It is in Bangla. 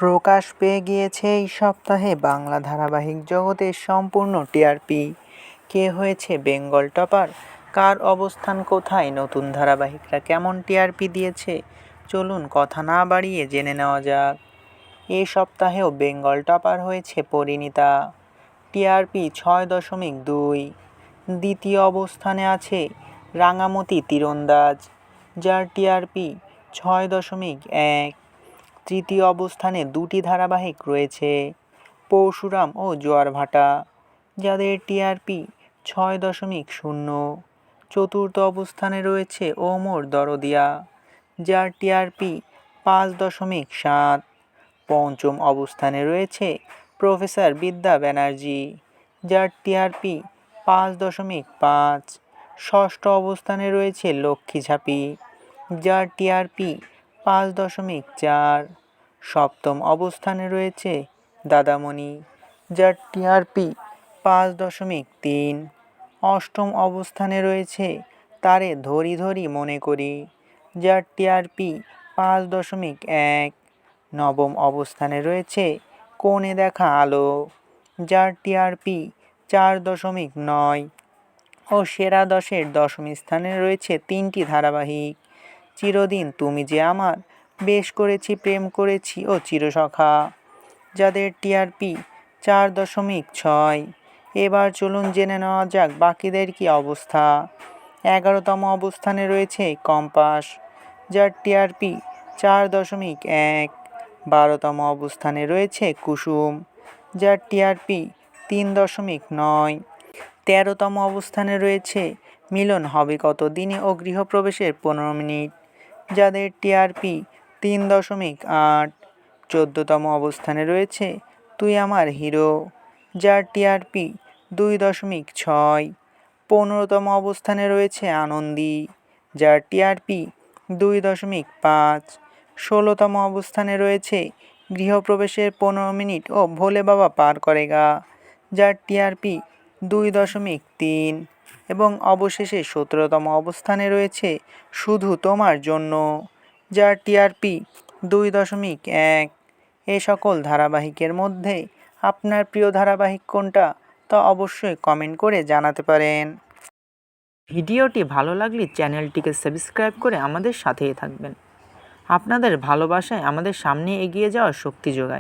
প্রকাশ পেয়ে গিয়েছে এই সপ্তাহে বাংলা ধারাবাহিক জগতের সম্পূর্ণ টিআরপি। কে হয়েছে বেঙ্গল টপার, কার অবস্থান কোথায়, নতুন ধারাবাহিকরা কেমন টিআরপি দিয়েছে, চলুন কথা না বাড়িয়ে জেনে নেওয়া যাক। এই সপ্তাহেও বেঙ্গল টপার হয়েছে পরিণীতা, টিআরপি 6.2। দ্বিতীয় অবস্থানে আছে রাঙামতি তীরন্দাজ, যার টিআরপি 6.1। তৃতীয় অবস্থানে দুটি ধারাবাহিক রয়েছে, পরশুরাম ও জোয়ারভাটা, যাদের টিআরপি 6.0। চতুর্থ অবস্থানে রয়েছে ও মোর দরদিয়া, যার টিআরপি 5.7। পঞ্চম অবস্থানে রয়েছে প্রফেসর বিদ্যা ব্যানার্জি, যার টিআরপি 5.5। ষষ্ঠ অবস্থানে রয়েছে লক্ষ্মী ঝাঁপি, যার টিআরপি 5.4। সপ্তম অবস্থানে রয়েছে দাদামণি, যার টিআরপি 5.3। অষ্টম অবস্থানে রয়েছে তারে ধরি ধরি মনে করি, যার টিআরপি 5.1। নবম অবস্থানে রয়েছে কোণে দেখা আলো, যার টিআরপি 4.9। ও সেরা 10-এর দশম স্থানে রয়েছে তিনটি ধারাবাহিক, চিরদিন তুমি যে আমার, বেশ করেছি প্রেম করেছি ও চিরসখা, যাদের টিআরপি 4.6। এবার চলুন জেনে নেওয়া যাক বাকিদের কি অবস্থা। 11তম অবস্থানে রয়েছে কম্পাস, যার টিআরপি 4.1। 12তম অবস্থানে রয়েছে কুসুম, যার টিআরপি 3.9। 13তম অবস্থানে রয়েছে মিলন হবে কত দিনে ও গৃহপ্রবেশের 15 মিনিট, যাদের টিআরপি 3.8। 14তম অবস্থানে রয়েছে তুই আমার হিরো, যার টিআরপি 2.6। 15তম অবস্থানে রয়েছে আনন্দী, যার টিআরপি 2.5। 16তম অবস্থানে রয়েছে গৃহপ্রবেশের 15 মিনিট ও ভোলে বাবা পার করেগা, যার টিআরপি 2.3। এবং অবশেষে 17তম অবস্থানে রয়েছে শুধু তোমার জন্য, যার টিআরপি 2.1। এ সকল ধারাবাহিকের মধ্যে আপনার প্রিয় ধারাবাহিক কোনটা, তা অবশ্যই কমেন্ট করে জানাতে পারেন। ভিডিওটি ভালো লাগলে চ্যানেলটিকে সাবস্ক্রাইব করে আমাদের সাথেই থাকবেন। আপনাদের ভালোবাসায় আমাদের সামনে এগিয়ে যাওয়ার শক্তি যোগায়।